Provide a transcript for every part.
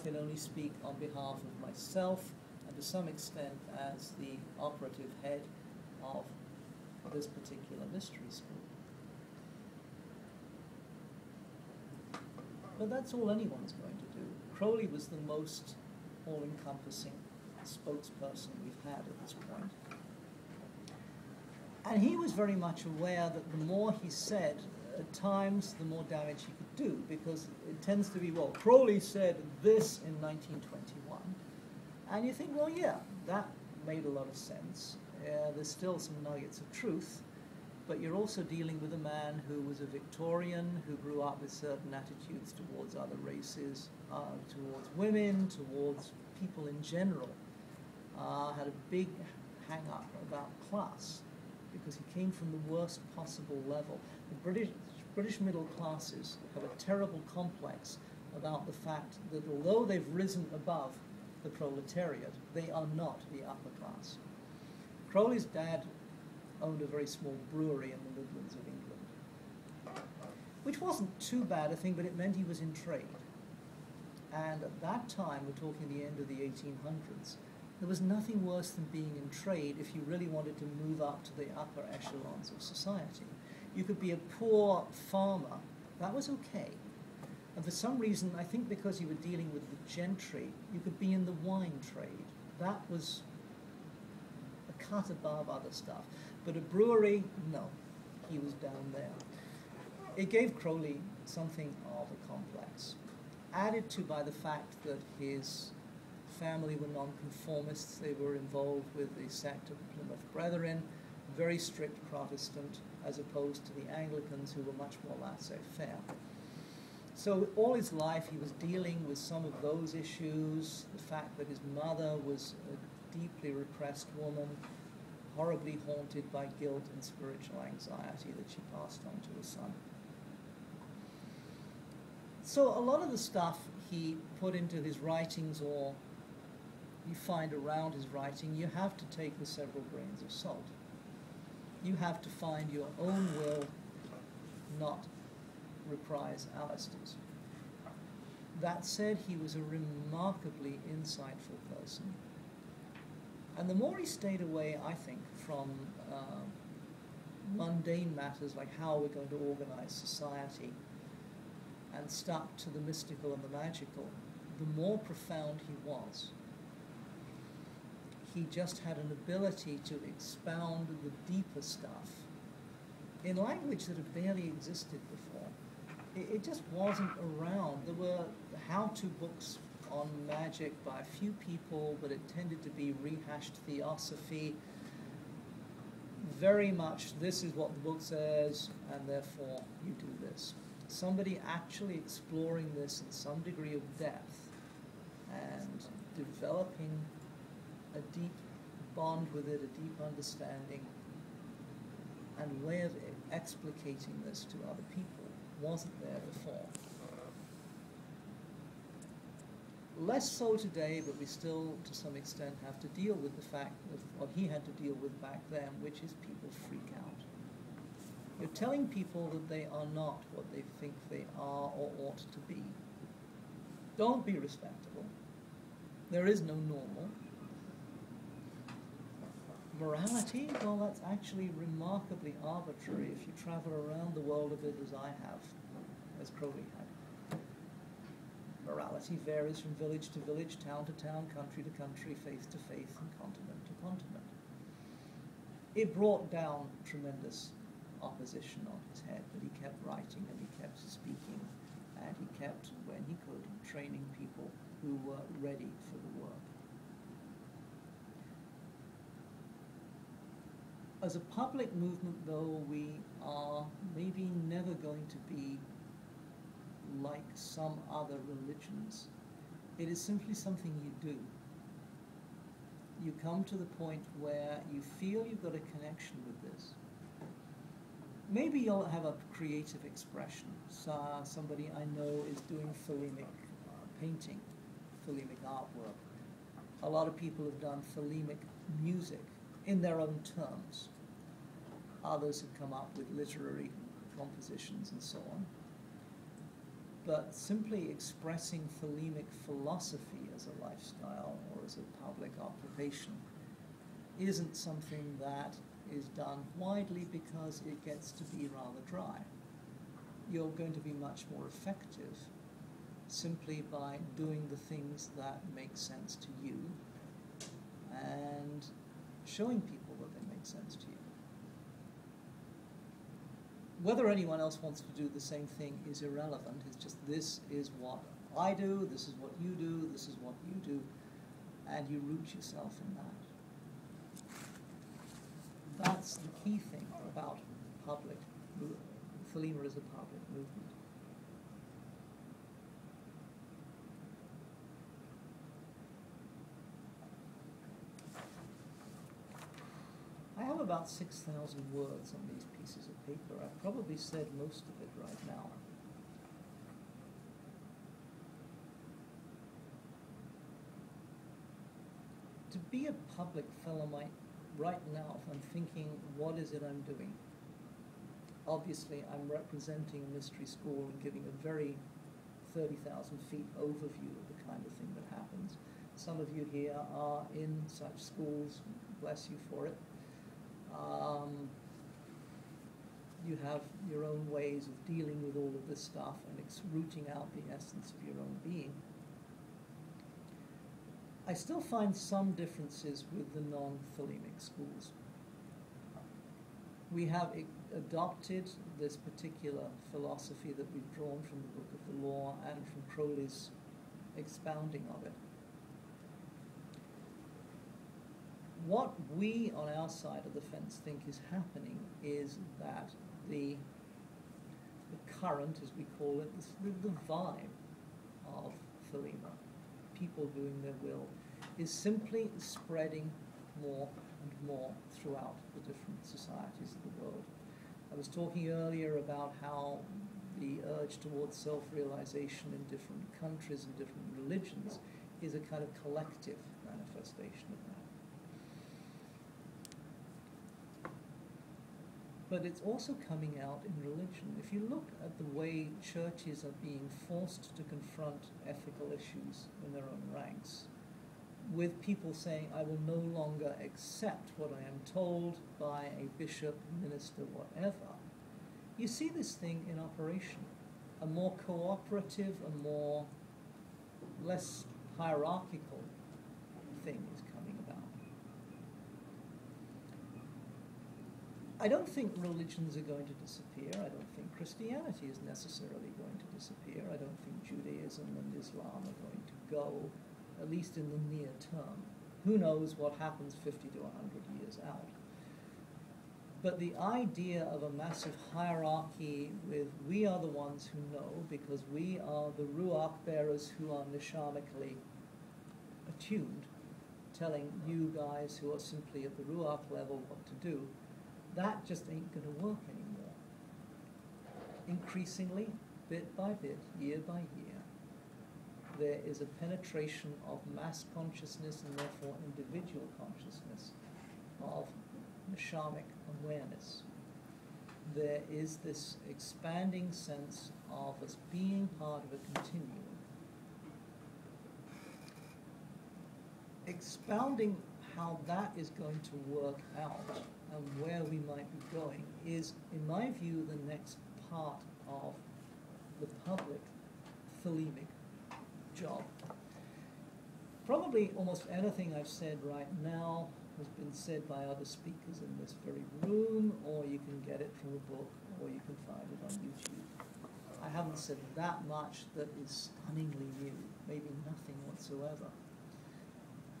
can only speak on behalf of myself and to some extent as the operative head of this particular mystery school. But that's all anyone's going to do. Crowley was the most all-encompassing spokesperson we've had at this point. And he was very much aware that the more he said, at times, the more damage he could do, because it tends to be, well, Crowley said this in 1921. And you think, well, yeah, that made a lot of sense. There's still some nuggets of truth, but you're also dealing with a man who was a Victorian, who grew up with certain attitudes towards other races, towards women, towards people in general, had a big hang-up about class, because he came from the worst possible level. The British middle classes have a terrible complex about the fact that although they've risen above the proletariat, they are not the upper class. Crowley's dad owned a very small brewery in the Midlands of England, which wasn't too bad a thing, but it meant he was in trade. And at that time, we're talking the end of the 1800s, there was nothing worse than being in trade if you really wanted to move up to the upper echelons of society. You could be a poor farmer, that was okay. And for some reason, I think because you were dealing with the gentry, you could be in the wine trade. That was a cut above other stuff. But a brewery, no, he was down there. It gave Crowley something of a complex, added to by the fact that his family were nonconformists. They were involved with the sect of the Plymouth Brethren, very strict Protestant, as opposed to the Anglicans, who were much more laissez-faire. So all his life he was dealing with some of those issues, the fact that his mother was a deeply repressed woman, horribly haunted by guilt and spiritual anxiety that she passed on to her son. So a lot of the stuff he put into his writings, or you find around his writing, you have to take with several grains of salt. You have to find your own will, not reprise Alistair's. That said, he was a remarkably insightful person. And the more he stayed away, I think, from mundane matters like how we're going to organize society and stuck to the mystical and the magical, the more profound he was. He just had an ability to expound the deeper stuff in language that had barely existed before. It just wasn't around. There were how-to books on magic by a few people, but it tended to be rehashed theosophy. Very much, this is what the book says, and therefore you do this. Somebody actually exploring this in some degree of depth and developing a deep bond with it, a deep understanding, and way of explicating this to other people wasn't there before. Less so today, but we still, to some extent, have to deal with the fact of what he had to deal with back then, which is people freak out. You're telling people that they are not what they think they are or ought to be. Don't be respectable. There is no normal. Morality, well, that's actually remarkably arbitrary if you travel around the world a bit as I have, as Crowley had. Morality varies from village to village, town to town, country to country, faith to faith, and continent to continent. It brought down tremendous opposition on his head, but he kept writing and he kept speaking, and he kept, when he could, training people who were ready for the work. As a public movement, though, we are maybe never going to be like some other religions. It is simply something you do. You come to the point where you feel you've got a connection with this. Maybe you'll have a creative expression. So somebody I know is doing Thelemic painting, Thelemic artwork. A lot of people have done Thelemic music in their own terms. Others have come up with literary compositions and so on. But simply expressing Thelemic philosophy as a lifestyle or as a public occupation isn't something that is done widely because it gets to be rather dry. You're going to be much more effective simply by doing the things that make sense to you and showing people that they make sense to you. Whether anyone else wants to do the same thing is irrelevant. It's just, this is what I do, this is what you do, this is what you do, and you root yourself in that. That's the key thing about public, Thelema is a public movement. I have about 6,000 words on these pieces of paper. I've probably said most of it right now. To be a public Thelemite right now, if I'm thinking, what is it I'm doing? Obviously, I'm representing a mystery school and giving a very 30,000 feet overview of the kind of thing that happens. Some of you here are in such schools, bless you for it. You have your own ways of dealing with all of this stuff, and it's rooting out the essence of your own being. I still find some differences with the non-Thelemic schools. We have adopted this particular philosophy that we've drawn from the Book of the Law and from Crowley's expounding of it. What we, on our side of the fence, think is happening is that the current, as we call it, the vibe of Thelema, people doing their will, is simply spreading more and more throughout the different societies of the world. I was talking earlier about how the urge towards self-realization in different countries and different religions is a kind of collective manifestation of that. But it's also coming out in religion. If you look at the way churches are being forced to confront ethical issues in their own ranks, with people saying, I will no longer accept what I am told by a bishop, minister, whatever, you see this thing in operation. A more cooperative, less hierarchical thing is coming about. I don't think religions are going to disappear. I don't think Christianity is necessarily going to disappear. I don't think Judaism and Islam are going to go, at least in the near term. Who knows what happens 50 to 100 years out. But the idea of a massive hierarchy with we are the ones who know because we are the Ruach bearers who are nishamically attuned, telling you guys who are simply at the Ruach level what to do, that just ain't going to work anymore. Increasingly, bit by bit, year by year, there is a penetration of mass consciousness and therefore individual consciousness of neshamic awareness. There is this expanding sense of us being part of a continuum. Expounding how that is going to work out and where we might be going is, in my view, the next part of the public Thelemic job. Probably almost anything I've said right now has been said by other speakers in this very room, or you can get it from a book, or you can find it on YouTube. I haven't said that much that is stunningly new, maybe nothing whatsoever.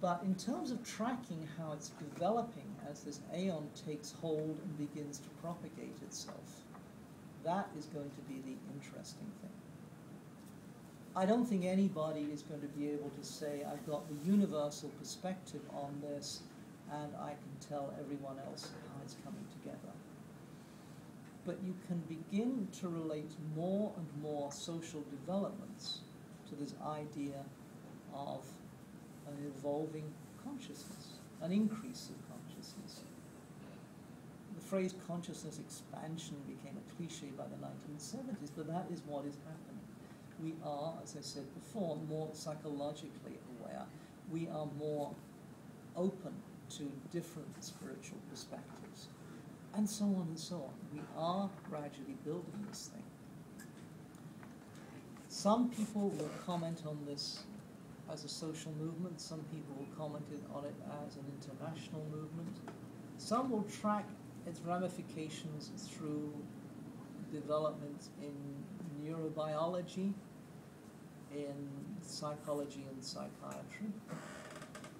But in terms of tracking how it's developing as this aeon takes hold and begins to propagate itself, that is going to be the interesting thing. I don't think anybody is going to be able to say, I've got the universal perspective on this, and I can tell everyone else how it's coming together. But you can begin to relate more and more social developments to this idea of an evolving consciousness, an increase of consciousness. The phrase consciousness expansion became a cliche by the 1970s, but that is what is happening. we are, as I said before, more psychologically aware. We are more open to different spiritual perspectives, and so on and so on. We are gradually building this thing. Some people will comment on this as a social movement. Some people will comment on it as an international movement. Some will track its ramifications through development in neurobiology, in psychology and psychiatry.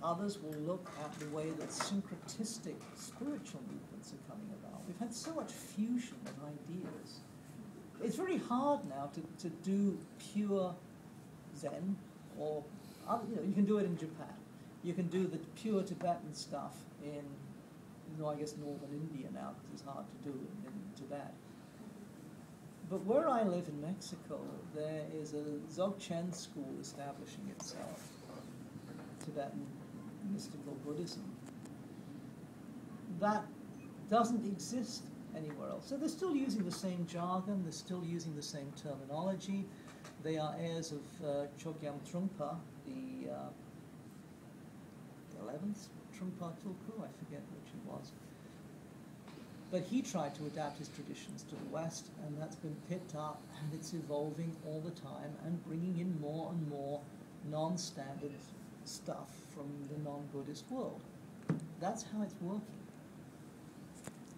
Others will look at the way that syncretistic spiritual movements are coming about. We've had so much fusion of ideas. It's very hard now to do pure Zen, or you can do it in Japan. You can do the pure Tibetan stuff in, I guess, northern India now, because it's hard to do in Tibet. But where I live in Mexico, there is a Dzogchen school establishing itself, Tibetan mystical Buddhism, that doesn't exist anywhere else. So they're still using the same jargon, they're still using the same terminology. They are heirs of Chogyam Trungpa, the 11th Trungpa Tulku, I forget which it was. But he tried to adapt his traditions to the West, and that's been picked up, and it's evolving all the time and bringing in more and more non-standard stuff from the non-Buddhist world. That's how it's working.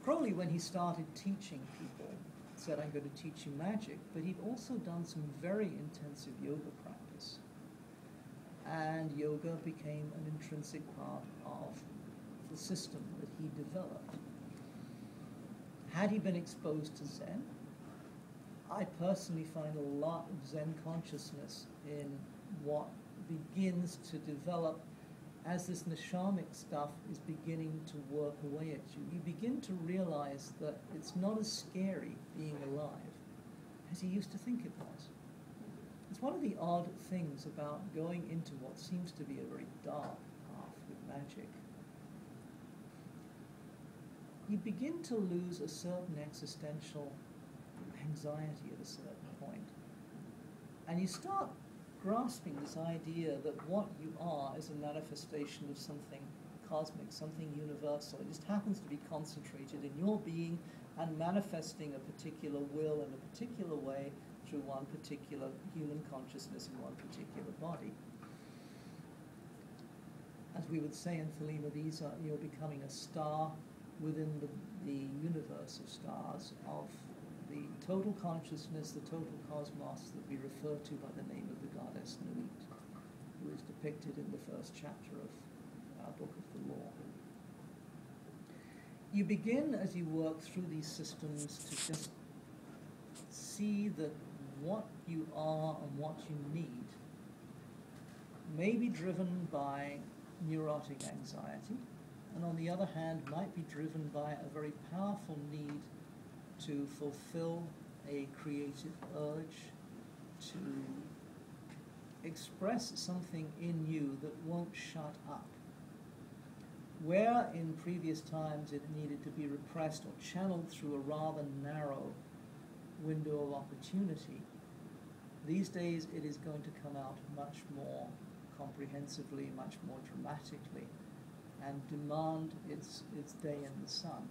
Crowley, when he started teaching people, said, I'm going to teach you magic, but he'd also done some very intensive yoga practice. And yoga became an intrinsic part of the system that he developed. Had he been exposed to Zen, I personally find a lot of Zen consciousness in what begins to develop as this neshamic stuff is beginning to work away at you. You begin to realize that it's not as scary being alive as you used to think it was. It's one of the odd things about going into what seems to be a very dark path with magic. You begin to lose a certain existential anxiety at a certain point. And you start grasping this idea that what you are is a manifestation of something cosmic, something universal. It just happens to be concentrated in your being and manifesting a particular will in a particular way through one particular human consciousness in one particular body. As we would say in Thelema, you're becoming a star within the universe of stars, of the total consciousness, the total cosmos that we refer to by the name of the goddess Nuit, who is depicted in the first chapter of our Book of the Law. You begin, as you work through these systems, to just see that what you are and what you need may be driven by neurotic anxiety, and on the other hand might be driven by a very powerful need to fulfill a creative urge, to express something in you that won't shut up. Where in previous times it needed to be repressed or channeled through a rather narrow window of opportunity, these days it is going to come out much more comprehensively, much more dramatically, and demand its day in the sun.